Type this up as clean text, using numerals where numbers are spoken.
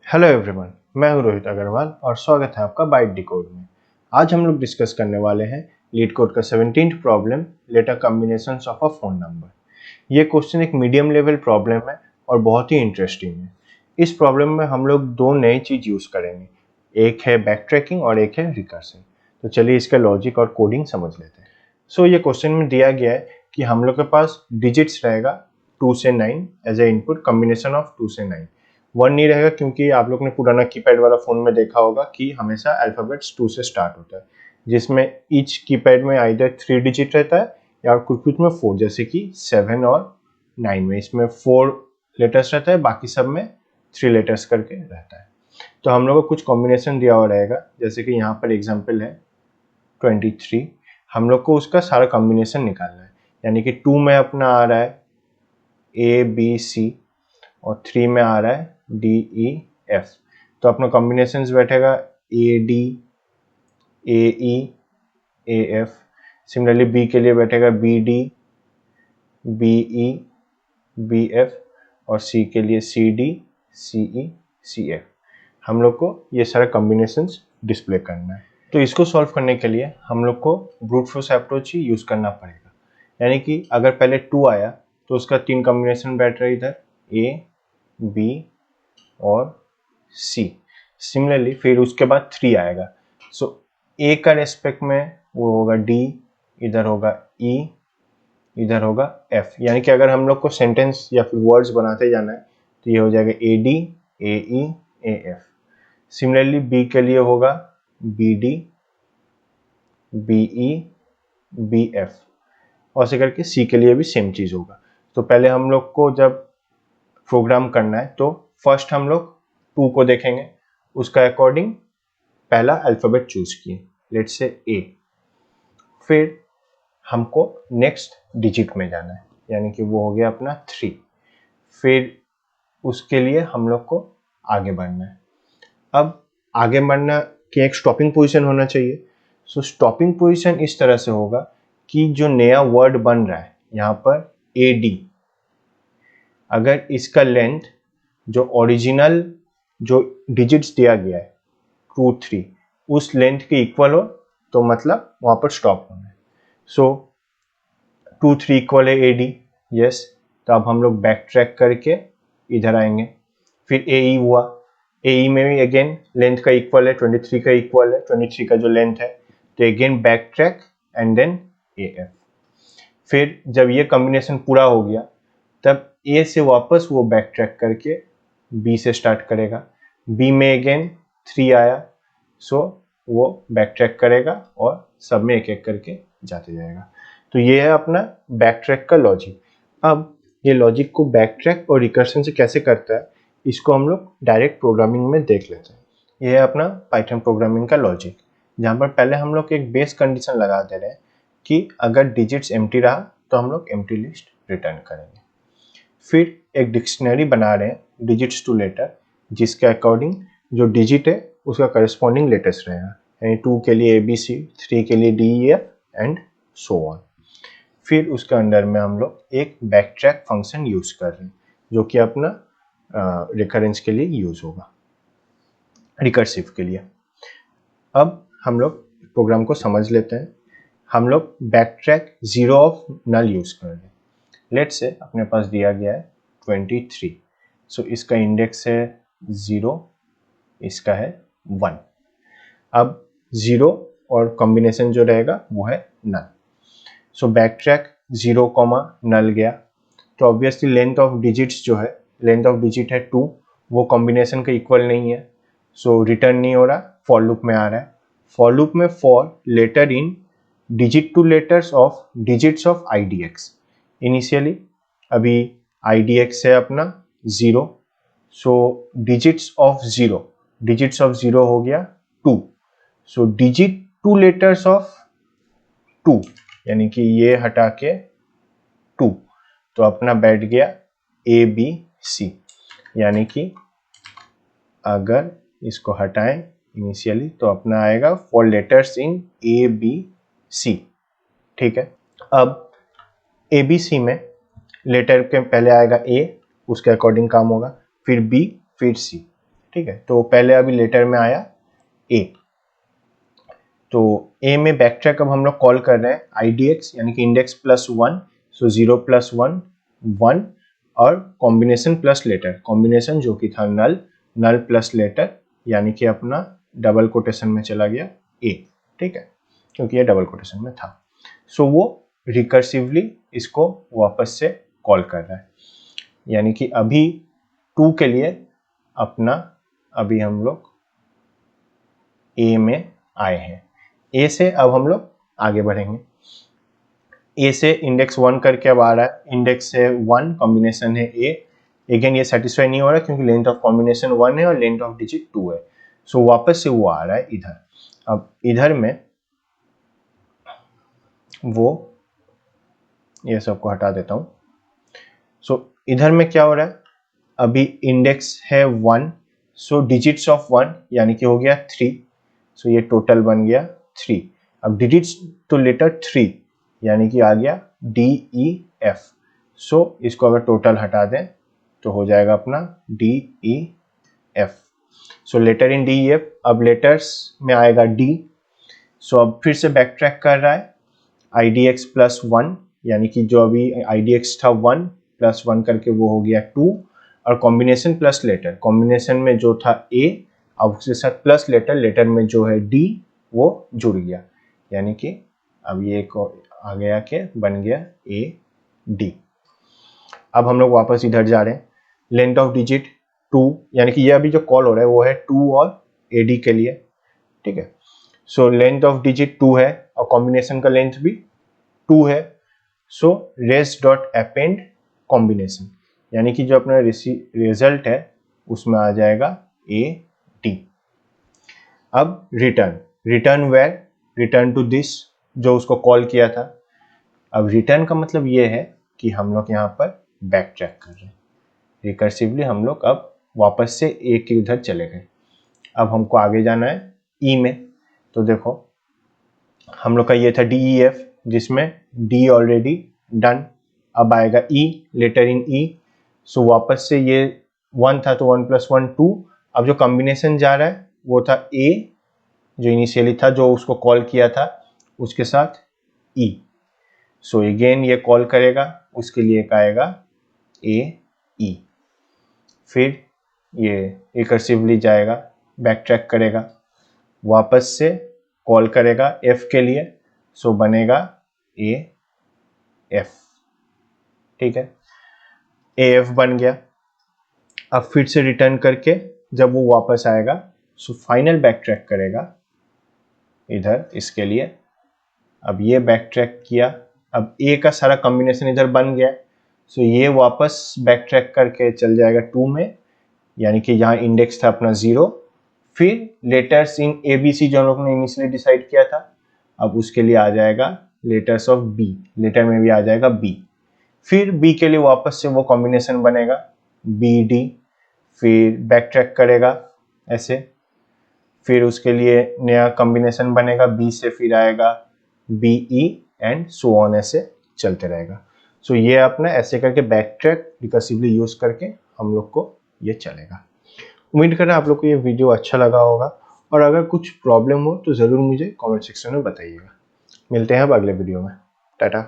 Hello everyone, मैं हूं रोहित अग्रवाल और स्वागत है आपका बाइट डिकोड में। आज हम लोग डिस्कस करने वाले हैं लीड कोड का 17th problem, letter combinations of a phone number. ये क्वेश्चन एक मीडियम लेवल प्रॉब्लम है और बहुत ही इंटरेस्टिंग है। इस प्रॉब्लम में हम लोग दो नई चीज यूज करेंगे, एक है बैक ट्रैकिंग और एक है रिकर्सिव। तो चलिए इसका लॉजिक और कोडिंग समझ लेते हैं। सो ये क्वेश्चन में दिया गया है कि हम लोग के पास डिजिट्स रहेगा 2 से 9 as a input, combination of 2 से 9। 1 नहीं रहेगा क्योंकि आप लोग ने पुराना कीपैड वाला फोन में देखा होगा कि हमेशा अल्फाबेट्स 2 से स्टार्ट होता है, जिसमें ईच कीपैड में आइदर 3 डिजिट रहता है या कुछ में 4, जैसे कि 7 और 9 में इसमें 4 लेटर्स रहता है, बाकी सब में 3 लेटर्स करके रहता है। तो हम लोग को कुछ कॉम्बिनेशन दिया हुआ रहेगा, जैसे कि यहाँ पर एग्जाम्पल है 23। हम लोग को उसका सारा कॉम्बिनेशन निकालना है, यानी कि 2 में अपना आ रहा है ABC और 3 में आ रहा है DEF। तो अपना कॉम्बिनेशन बैठेगा AD AE AF। Similarly B के लिए बैठेगा BD BE BF और C के लिए CD CE CF। हम लोग को ये सारा कॉम्बिनेशंस डिस्प्ले करना है। तो इसको सॉल्व करने के लिए हम लोग को ब्रूट फोर्स अप्रोच ही यूज करना पड़ेगा, यानी कि अगर पहले 2 आया तो उसका 3 कॉम्बिनेशन बैठ रहा है इधर A B और C। सिमिलरली फिर उसके बाद 3 आएगा, सो A का रेस्पेक्ट में वो होगा D, इधर होगा E, इधर होगा F। यानी कि अगर हम लोग को सेंटेंस या फिर वर्ड्स बनाते जाना है तो ये हो जाएगा AD AE AF। Similarly B के लिए होगा BD BE BF और ऐसे करके C के लिए भी सेम चीज होगा। तो पहले हम लोग को जब प्रोग्राम करना है तो फर्स्ट हम लोग 2 को देखेंगे, उसका अकॉर्डिंग पहला अल्फाबेट चूज किए, लेट्स से A। फिर हमको नेक्स्ट डिजिट में जाना है, यानी कि वो हो गया अपना 3। फिर उसके लिए हम लोग को आगे बढ़ना है। अब आगे बढ़ना की एक स्टॉपिंग पोजीशन होना चाहिए। सो स्टॉपिंग पोजीशन इस तरह से होगा कि जो नया वर्ड बन रहा है यहाँ पर AD, अगर इसका लेंथ जो ओरिजिनल जो डिजिट्स दिया गया है 2 3 उस लेंथ के इक्वल हो तो मतलब वहां पर स्टॉप होना है। सो 2 3 इक्वल है AD, यस। तो अब हम लोग बैक ट्रैक करके इधर आएंगे। फिर AE हुआ, AE में भी अगेन लेंथ का इक्वल है 23 का इक्वल है 23 का जो लेंथ है, तो again back track and then AF। फिर जब ये कॉम्बिनेशन पूरा हो गया तब A से वापस वो बैक ट्रैक करके B से स्टार्ट करेगा। B में अगेन 3 आया, सो वो बैक ट्रैक करेगा और सब में एक एक करके जाते जाएगा। तो ये है अपना बैक ट्रैक का लॉजिक। अब ये लॉजिक को बैक ट्रैक और रिकर्शन से कैसे करता है, इसको हम लोग डायरेक्ट प्रोग्रामिंग में देख लेते हैं। ये है अपना पाइथन प्रोग्रामिंग का लॉजिक, जहाँ पर पहले हम लोग एक बेस कंडीशन लगा दे रहे हैं कि अगर डिजिट्स एम्प्टी रहा तो हम लोग एम्प्टी लिस्ट रिटर्न करेंगे। फिर एक डिक्शनरी बना रहे हैं डिजिट्स टू लेटर, जिसके अकॉर्डिंग जो डिजिट है उसका करस्पॉन्डिंग लेटर्स रहेगा, यानी 2 के लिए ABC, 3 के लिए DEF एंड सो ऑन। फिर उसके अंदर में हम लोग एक बैक ट्रैक फंक्शन यूज कर रहे हैं जो कि अपना रिकरेंस के लिए यूज होगा, रिकर्सिव के लिए। अब हम लोग प्रोग्राम को समझ लेते हैं। हम लोग back track 0 of null use कर रहे हैं। लेट्स से अपने पास दिया गया है 23, सो इसका इंडेक्स है 0, इसका है 1। अब 0 और कॉम्बिनेशन जो रहेगा वो है नल। सो बैक ट्रैक 0, नल गया तो ऑब्वियसली लेंथ ऑफ डिजिट्स जो है, लेंथ ऑफ डिजिट है 2, वो कॉम्बिनेशन के इक्वल नहीं है, सो रिटर्न नहीं हो रहा, फॉर लूप में आ रहा है। फॉर लूप में for letter in digit to letters of digits of IDX। Initially अभी IDX है अपना 0, सो डिजिट्स ऑफ 0 हो गया 2, सो डिजिट 2 लेटर्स ऑफ 2, यानी कि ये हटा के 2, तो अपना बैठ गया ABC। यानी कि अगर इसको हटाएं इनिशियली तो अपना आएगा फॉर लेटर्स इन ABC। ठीक है, अब ABC में लेटर के पहले आएगा A, उसके अकॉर्डिंग काम होगा, फिर B, फिर C। ठीक है, तो पहले अभी लेटर में आया ए, तो ए में बैक ट्रैक अब हम लोग कॉल कर रहे हैं IDX यानी कि इंडेक्स प्लस 1, सो 0 प्लस 1 1, और कॉम्बिनेशन प्लस लेटर, कॉम्बिनेशन जो कि था नल, नल प्लस लेटर यानी कि अपना डबल कोटेशन में चला गया ए, ठीक है, क्योंकि ये डबल कोटेशन में था। सो वो रिकर्सिवली इसको वापस से कॉल कर रहा है, यानी कि अभी 2 के लिए अपना अभी हम लोग ए में आए हैं। ए से अब हम लोग आगे बढ़ेंगे, ए से इंडेक्स 1 करके अब आ रहा है, इंडेक्स है 1, कॉम्बिनेशन है ए, अगेन ये सेटिस्फाई नहीं हो रहा क्योंकि लेंथ ऑफ कॉम्बिनेशन 1 है और लेंथ ऑफ डिजिट 2 है, सो वापस से वो आ रहा है इधर। अब इधर में वो ये सबको हटा देता हूं, सो इधर में क्या हो रहा है, अभी इंडेक्स है 1, सो डिजिट्स ऑफ 1 यानी कि हो गया 3, सो ये टोटल बन गया 3। अब डिजिट्स तो लेटर 3 यानी कि आ गया DEF, सो इसको अगर टोटल हटा दें तो हो जाएगा अपना DEF, सो लेटर इन DEF। अब लेटर्स में आएगा D, सो अब फिर से बैक ट्रैक कर रहा है IDX प्लस 1, यानी कि जो अभी IDX था 1 प्लस 1 करके वो हो गया 2, और कॉम्बिनेशन प्लस लेटर, कॉम्बिनेशन में जो था A अब उसके साथ प्लस लेटर, लेटर में जो है D वो जुड़ गया, यानी कि अब ये आ गया के बन गया AD। अब हम लोग वापस इधर जा रहे हैं, लेंथ ऑफ डिजिट 2, यानी कि ये अभी जो कॉल हो रहा है वो है 2 और AD के लिए, ठीक है, सो लेंथ ऑफ डिजिट 2 है और कॉम्बिनेशन का लेंथ भी 2 है, सो रेस डॉट अपेंड कॉम्बिनेशन, यानी कि जो अपना रिजल्ट है उसमें आ जाएगा AD। अब return where, return to this, जो उसको कॉल किया था। अब रिटर्न का मतलब ये है कि हम लोग यहाँ पर बैक ट्रैक कर रहे हैं, रिकर्सिवली हम लोग अब वापस से ए के उधर चले गए। अब हमको आगे जाना है ई में, तो देखो हम लोग का ये था DEF जिसमें D ऑलरेडी डन, अब आएगा E, लेटर इन E, सो वापस से ये 1 था तो 1 प्लस 1 2, अब जो कॉम्बिनेशन जा रहा है वो था A जो इनिशियली था जो उसको कॉल किया था उसके साथ E, सो अगेन ये कॉल करेगा, उसके लिए एक आएगा AE, फिर ये रिकर्सिवली जाएगा, बैक ट्रैक करेगा, वापस से कॉल करेगा F के लिए, सो बनेगा AF, ठीक है, AF बन गया। अब फिर से रिटर्न करके जब वो वापस आएगा सो फाइनल बैक ट्रैक करेगा इधर इसके लिए, अब ये बैक ट्रैक किया, अब A का सारा कॉम्बिनेशन इधर बन गया, सो ये वापस बैक ट्रैक करके चल जाएगा 2 में, यानी कि यहाँ इंडेक्स था अपना 0, फिर लेटर्स इन ABC जो हम लोग ने इनिशियली डिसाइड किया था, अब उसके लिए आ जाएगा लेटर्स ऑफ B, लेटर में भी आ जाएगा B, फिर B के लिए वापस से वो कॉम्बिनेशन बनेगा BD, फिर बैक ट्रैक करेगा ऐसे, फिर उसके लिए नया कॉम्बिनेशन बनेगा B से, फिर आएगा BE एंड सो ऑन, ऐसे चलते रहेगा। सो ये अपना ऐसे करके बैक ट्रैक रिकर्सिवली यूज करके हम लोग को ये चलेगा। उम्मीद कर रहा हूं आप लोग को ये वीडियो अच्छा लगा होगा, और अगर कुछ प्रॉब्लम हो तो ज़रूर मुझे कमेंट सेक्शन में बताइएगा। मिलते हैं अब अगले वीडियो में, टाटा।